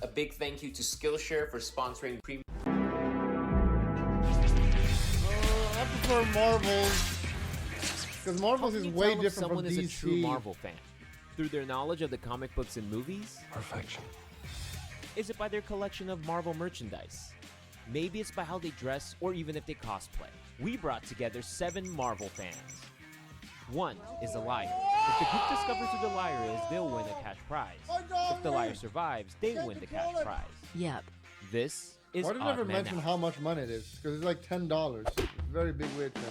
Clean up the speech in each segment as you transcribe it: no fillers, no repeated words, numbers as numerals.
A big thank you to Skillshare for sponsoring premium. I prefer Marvels. Because Marvels is way different from Someone is a DC. true Marvel fan through their knowledge of the comic books and movies? Perfection. Is it by their collection of Marvel merchandise? Maybe it's by how they dress or even if they cosplay. We brought together 7 Marvel fans. One is a liar. If the group discovers who the liar is, they'll win a cash prize. If the liar survives, they win the cash prize. Yep. This is Why did I never mention how much money it is? Because it's like $10. It's a very big weight thing.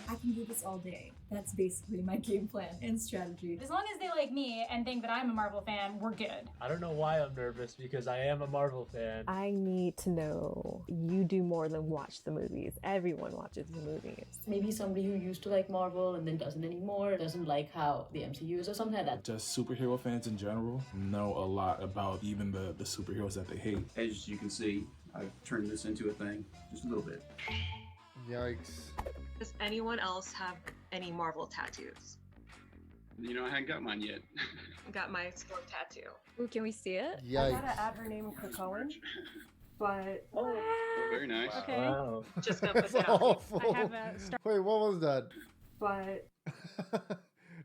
I can do this all day. That's basically my game plan and strategy. As long as they like me and think that I'm a Marvel fan, we're good. I don't know why I'm nervous because I am a Marvel fan. I need to know you do more than watch the movies. Everyone watches the movies. Maybe somebody who used to like Marvel and then doesn't anymore, doesn't like how the MCU is or something like that. Just superhero fans in general know a lot about even the superheroes that they hate. As you can see, I've turned this into a thing, just a little bit. Yikes. Does anyone else have any Marvel tattoos? You know, I hadn't got mine yet. Got my sword tattoo. Ooh, can we see it? Yikes. I gotta add her name to Cohen, but Oh, very nice. Okay. Wow. Just gonna put That's that out there. awful. I have a Star Wait, what was that? but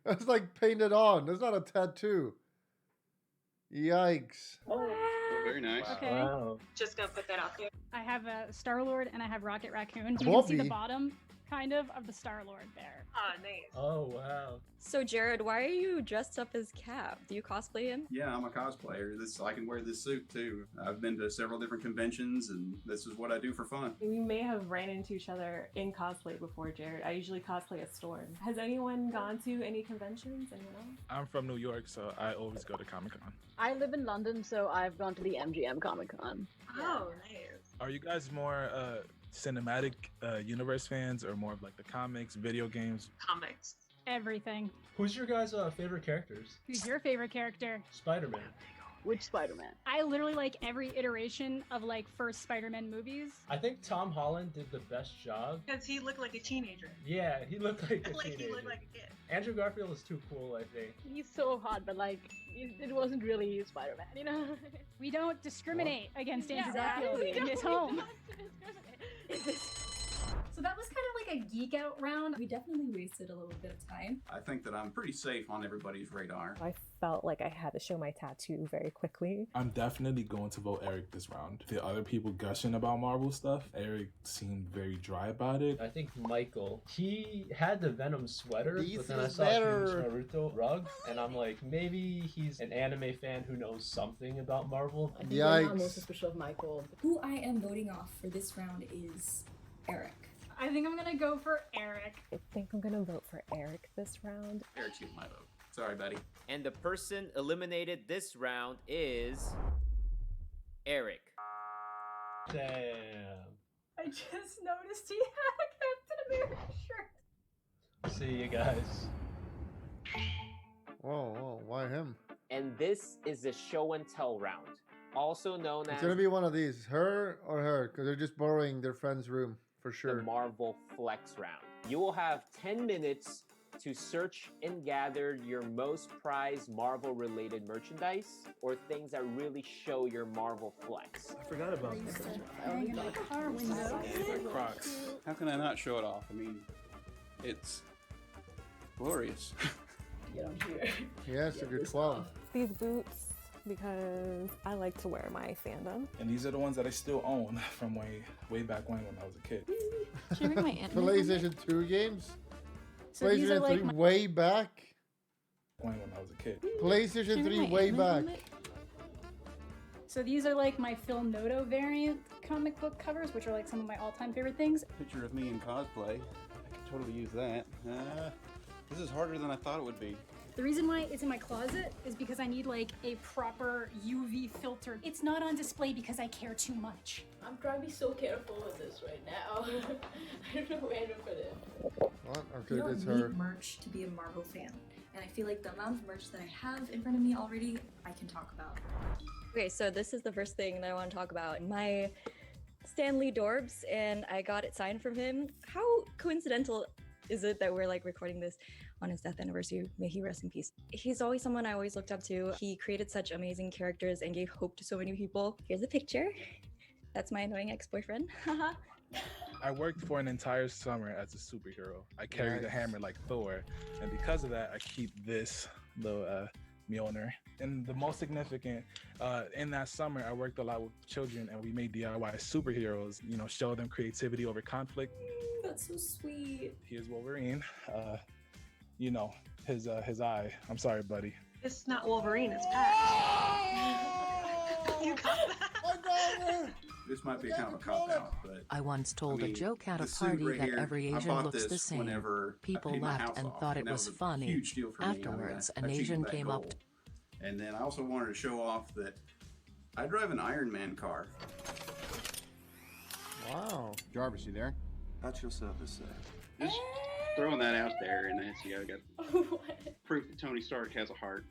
That's like painted on. That's not a tattoo. Yikes. Oh, very nice. Okay. Wow. Just gonna put that out there. I have a Star-Lord and I have Rocket Raccoon. You can see the Bobby. bottom, kind of the Star-Lord there. Ah, nice. Oh, wow. So Jared, why are you dressed up as Cap? Do you cosplay him? Yeah, I'm a cosplayer. I can wear this suit too. I've been to several different conventions, and this is what I do for fun. we may have ran into each other in cosplay before, Jared. I usually cosplay as Storm. Has anyone gone to any conventions? Anyone else? I'm from New York, so I always go to Comic-Con. I live in London, so I've gone to the MGM Comic-Con. Oh, nice. Are you guys more cinematic universe fans or more of like the comics, video games? Comics. Everything. Who's your guys' favorite characters? Who's your favorite character? Spider-Man. Which Spider-Man? I literally like every iteration of like first Spider-Man movies. I think Tom Holland did the best job. Because he looked like a teenager. Yeah, he looked like a Like teenager. he looked like a kid. Andrew Garfield is too cool, I think. He's so hot, but like, it wasn't really Spider-Man, you know? We don't discriminate against Andrew Yeah, Garfield we in his don't. home. So that was kind of like a geek out round. We definitely wasted a little bit of time. I think that I'm pretty safe on everybody's radar. I felt like I had to show my tattoo very quickly. I'm definitely going to vote Eric this round. The other people gushing about Marvel stuff, Eric seemed very dry about it. I think Michael, he had the Venom sweater, This but then I is saw better. Huge Naruto rug, and I'm like, maybe he's an anime fan who knows something about Marvel. I think right now I'm Yikes. most suspicious of Michael. Who I am voting off for this round is Eric. I think I'm gonna go for Eric. I think I'm gonna vote for Eric this round. Eric's getting my vote. Sorry, buddy. And the person eliminated this round is Eric. Damn. I just noticed he had a Captain America shirt. See you guys. Whoa, why him? And this is the show and tell round, also known It's as gonna be one of these, her or her, because they're just borrowing their friend's room for the sure. Marvel Flex round. You will have 10 minutes to search and gather your most prized Marvel related merchandise or things that really show your Marvel flex. I forgot about that. Hang in my car window. Crocs. How can I not show it off? I mean, it's glorious. Get on here. Yes, if Get you're this 12. off. These boots, because I like to wear my fandom. And these are the ones that I still own from way back when I was a kid. Should I bring my aunt? PlayStation 2 games? So these are PlayStation like 3 my way back? When I was a kid. PlayStation 3 way back. So these are like my Phil Noto variant comic book covers, which are like some of my all-time favorite things. Picture of me in cosplay. I could totally use that. This is harder than I thought it would be. The reason why it's in my closet is because I need like a proper UV filter. It's not on display because I care too much. I'm trying to be so careful with this right now. I don't know where to put it. What? You Okay, it's don't her. need merch to be a Marvel fan. And I feel like the amount of merch that I have in front of me already, I can talk about. Okay, so this is the first thing that I want to talk about. My Stanley Dorbs, and I got it signed from him. How coincidental is it that we're like recording this on his death anniversary. May he rest in peace. He's always someone I always looked up to. He created such amazing characters and gave hope to so many people. Here's a picture. That's my annoying ex-boyfriend. I worked for an entire summer as a superhero. I carried a hammer like Thor, and because of that, I keep this little Mjolnir. And the most significant, in that summer, I worked a lot with children, and we made DIY superheroes. You know, show them creativity over conflict. That's so sweet. Here's Wolverine. You know, his eye. I'm sorry, buddy. It's not Wolverine, it's Pat. You got that? This might be kind of a cop-out, but I once told a joke at a party that every Asian looks the same. People laughed and thought it was funny. Afterwards, an Asian came up. And then I also wanted to show off that I drive an Iron Man car. Wow. Jarvis, you there? How's your service, sir? Just throwing that out there, and that's, I got proof that Tony Stark has a heart.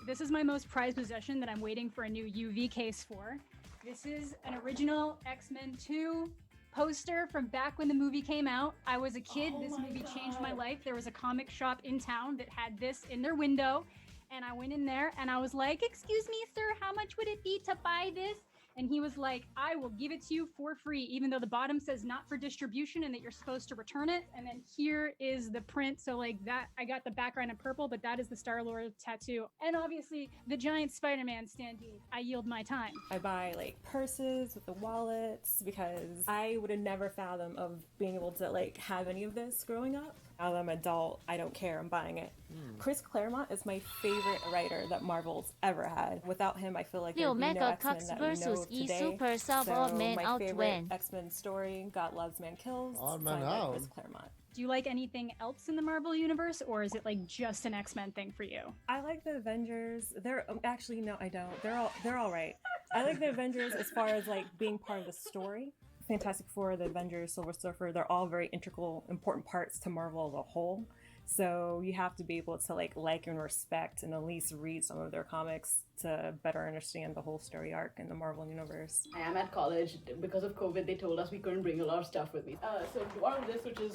This is my most prized possession that I'm waiting for a new UV case for. This is an original X-Men 2 poster from back when the movie came out. I was a kid. This movie changed my life. There was a comic shop in town that had this in their window. And I went in there and I was like, "Excuse me, sir, how much would it be to buy this?" And he was like, "I will give it to you for free," even though the bottom says not for distribution and that you're supposed to return it. And then here is the print. So like that, I got the background in purple, but that is the Star-Lord tattoo. And obviously the giant Spider-Man standee. I yield my time. I buy like purses with the wallets because I would have never fathomed of being able to like have any of this growing up. Now that I'm an adult, I don't care, I'm buying it. Chris Claremont is my favorite writer that Marvel's ever had. Without him, I feel like there'd be no X-Men that we know today. Super sub odd man my out favorite win. X-Men story, God Loves, Man Kills. Odd so I Man like Out. Chris Claremont. Do you like anything else in the Marvel universe, or is it like just an X-Men thing for you? I like the Avengers. They're actually no, I don't. They're all right. I like the Avengers as far as like being part of the story. Fantastic Four, the Avengers, Silver Surfer, they're all very integral, important parts to Marvel as a whole. So you have to be able to like and respect and at least read some of their comics to better understand the whole story arc in the Marvel universe. I am at college. Because of COVID, they told us we couldn't bring a lot of stuff with me. So one of this, which is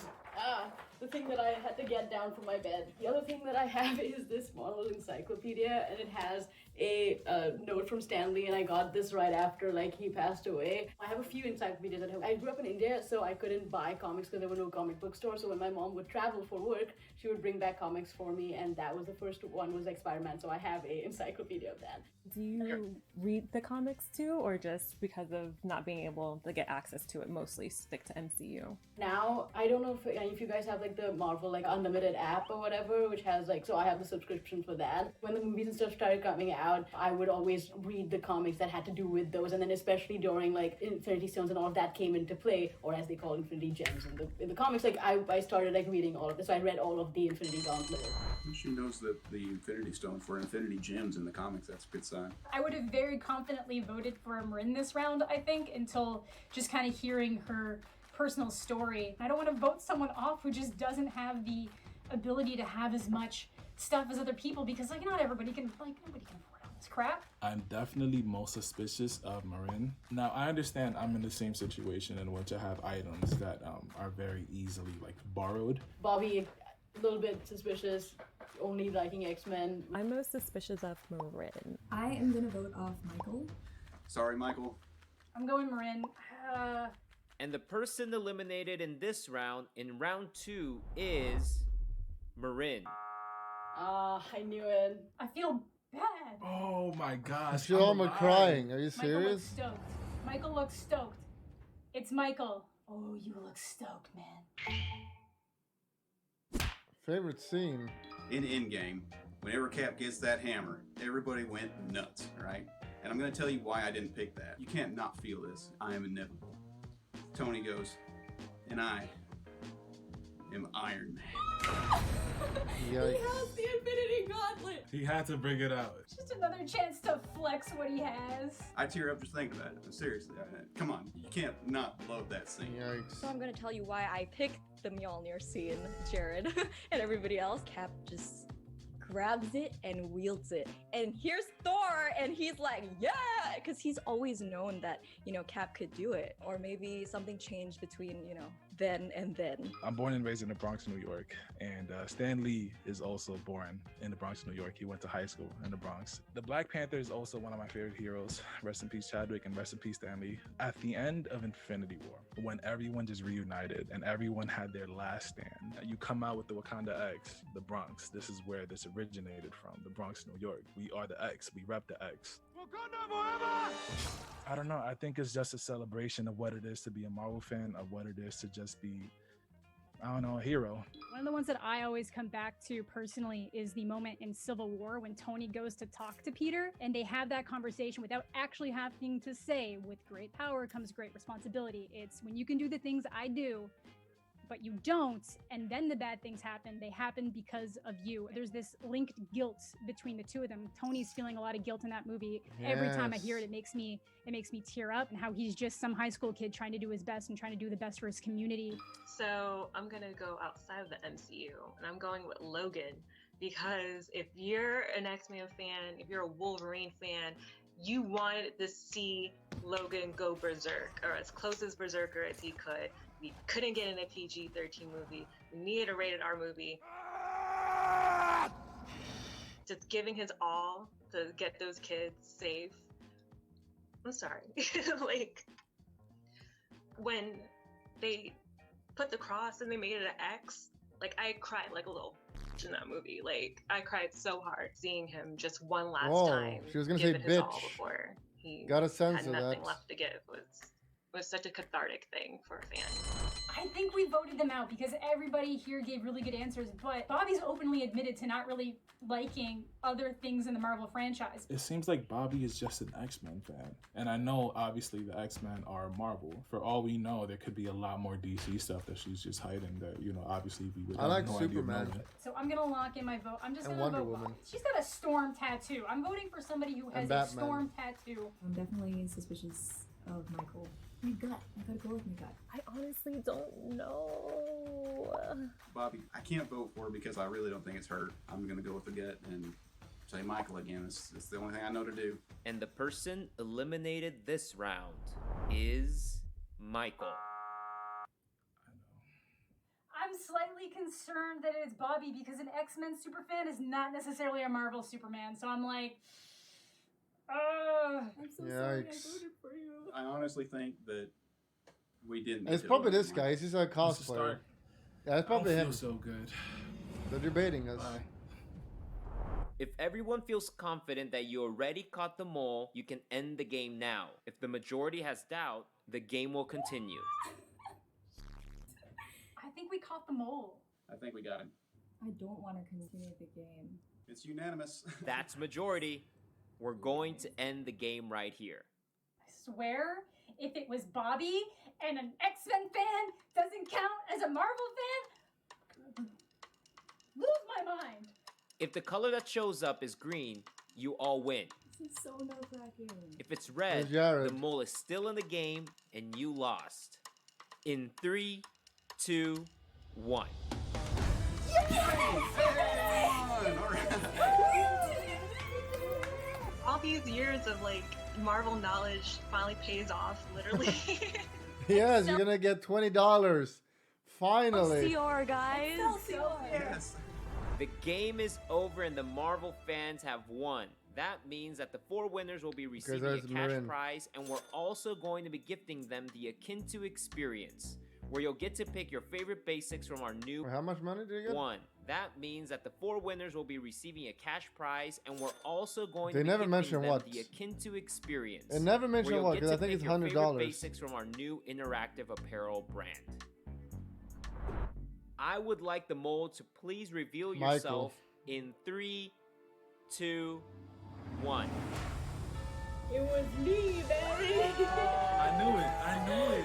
the thing that I had to get down from my bed. The other thing that I have is this Marvel encyclopedia, and it has a note from Stanley, and I got this right after he passed away. I have a few encyclopedias at home. I grew up in India, so I couldn't buy comics because there were no comic book stores. So when my mom would travel for work, she would bring back comics for me, and that was the first one, was Spider-Man. So I have a encyclopedia of that. Do you read the comics too, or just because of not being able to get access to it, mostly stick to MCU? Now, I don't know if you guys have the Marvel Unlimited app or whatever, which has so I have the subscription for that. When the movies and stuff started coming out, I would always read the comics that had to do with those, and then especially during Infinity Stones and all of that came into play, or as they call Infinity Gems in the comics. I started reading all of this, so I read all of the Infinity Gauntlet. She knows that the Infinity Stones were Infinity Gems in the comics. That's a good sign. I would have very confidently voted for Marin this round, I think, until just kind of hearing her personal story. I don't want to vote someone off who just doesn't have the ability to have as much stuff as other people, because not everybody can, nobody can afford all this crap. I'm definitely most suspicious of Marin. Now, I understand I'm in the same situation in which I have items that are very easily borrowed. Bobby, a little bit suspicious, only liking X-Men. I'm most suspicious of Marin. I am gonna vote off Michael. Sorry, Michael. I'm going Marin. And the person eliminated in this round, in round 2, is Marin. I knew it. I feel bad. Oh my gosh. You're almost crying. Are you Michael looks serious? stoked. Michael looks stoked. It's Michael. Oh, you look stoked, man. Favorite scene? In Endgame, whenever Cap gets that hammer, everybody went nuts, right? And I'm gonna tell you why I didn't pick that. You can't not feel this. I am inevitable. Tony goes, and I am Iron Man. He has the Infinity Gauntlet. He had to bring it out. Just another chance to flex what he has. I tear up just thinking about it. Seriously, come on. You can't not love that scene. Yikes. So I'm gonna tell you why I picked the Mjolnir scene, Jared and everybody else. Cap just grabs it and wields it. And here's Thor, and he's like, yeah! because he's always known that, you know, Cap could do it. Or maybe something changed between, you know, then and then. I'm born and raised in the Bronx, New York, and Stan Lee is also born in the Bronx, New York. He went to high school in the Bronx. The Black Panther is also one of my favorite heroes. Rest in peace, Chadwick, and rest in peace, Stan Lee. At the end of Infinity War, when everyone just reunited and everyone had their last stand, you come out with the Wakanda X, the Bronx. This is where this originated from, the Bronx, New York. We are the X. We rep the X. I don't know. I think it's just a celebration of what it is to be a Marvel fan, of what it is to just be, I don't know, a hero. One of the ones that I always come back to personally is the moment in Civil War when Tony goes to talk to Peter and they have that conversation without actually having to say, with great power comes great responsibility. It's when you can do the things I do, but you don't, and then the bad things happen, they happen because of you. There's this linked guilt between the two of them. Tony's feeling a lot of guilt in that movie. Yes. Every time I hear it, it makes me tear up, and how he's just some high school kid trying to do his best and trying to do the best for his community. So I'm gonna go outside of the MCU, and I'm going with Logan, because if you're an X-Men fan, if you're a Wolverine fan, you wanted to see Logan go berserk, or as close as berserker as he could. We couldn't get in a PG-13 movie. We needed a rated R movie. Just giving his all to get those kids safe. I'm sorry. Like, when they put the cross and they made it an X, like, I cried like a little in that movie. Like, I cried so hard seeing him just one last time. She was gonna say give it his bitch. all before he Got a sense had of nothing that. left to give. Was such a cathartic thing for a fan. I think we voted them out because everybody here gave really good answers, but Bobby's openly admitted to not really liking other things in the Marvel franchise. It seems like Bobby is just an X-Men fan. And I know, obviously, the X-Men are Marvel. For all we know, there could be a lot more DC stuff that she's just hiding that, you know, obviously we would I like have no idea Superman. knowing. So I'm gonna lock in my vote. I'm just And gonna Wonder vote Woman. Bobby. She's got a storm tattoo. I'm voting for somebody who has And a Batman. storm tattoo. I'm definitely suspicious of Michael. My gut. I gotta go with my gut. I honestly don't know. Bobby, I can't vote for her because I really don't think it's her. I'm gonna go with the gut and say Michael again. It's the only thing I know to do. And the person eliminated this round is Michael. I'm slightly concerned that it's Bobby because an X-Men superfan is not necessarily a Marvel Superman. So I'm like, I'm so sorry I Yikes. voted for you. I honestly think that we didn't. It's need to probably vote this for guy. He's just a cosplayer. start. Yeah, it's probably I don't him. feel so good. They're debating us. If everyone feels confident that you already caught the mole, you can end the game now. If the majority has doubt, the game will continue. I think we caught the mole. I think we got him. I don't want to continue the game. It's unanimous. That's majority. We're going to end the game right here. I swear, if it was Bobby and an X-Men fan doesn't count as a Marvel fan, lose my mind. If the color that shows up is green, you all win. This is so nerve-wracking. If it's red, Where's Jared? the mole is still in the game and you lost. In 3, 2, 1. All these years of like Marvel knowledge finally pays off, literally. Yes, you're gonna get $20. Finally. Excelsior, guys. Yes. The game is over and the Marvel fans have won. That means that the 4 winners will be receiving a there's cash Marin. prize, and we're also going to be gifting them the Akin to experience, where you'll get to pick your favorite basics from our new How much money did you get? 1. That means that the 4 winners will be receiving a cash prize, and we're also going They to be never gifting mention them what. the Akin to experience. It never where mentioned you'll what, get because I to think pick it's your favorite $100. basics from our new interactive apparel brand. I would like the mole to please reveal Michael. yourself in 3, 2, 1. It was me, baby. I knew it. I knew it.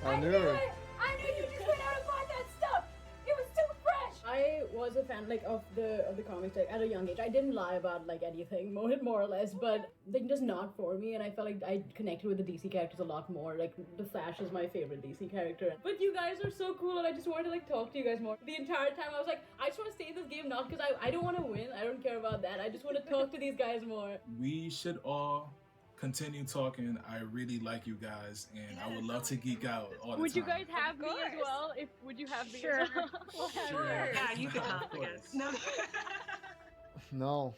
I knew it. I knew you just went out and bought that stuff. It was too fresh. I was a fan like of the comics like at a young age. I didn't lie about like anything, more or less, but like just not for me. And I felt like I connected with the DC characters a lot more. Like the Flash is my favorite DC character. But you guys are so cool, and I just wanted to like talk to you guys more. The entire time I was like, I just want to stay in this game, not because I don't want to win. I don't care about that. I just want to talk to these guys more. We should all continue talking. I really like you guys, and I would love to geek out all the time. Would you guys have me as well? Would you have me Sure. as well? Sure. Yeah, you could come, I guess. No. No.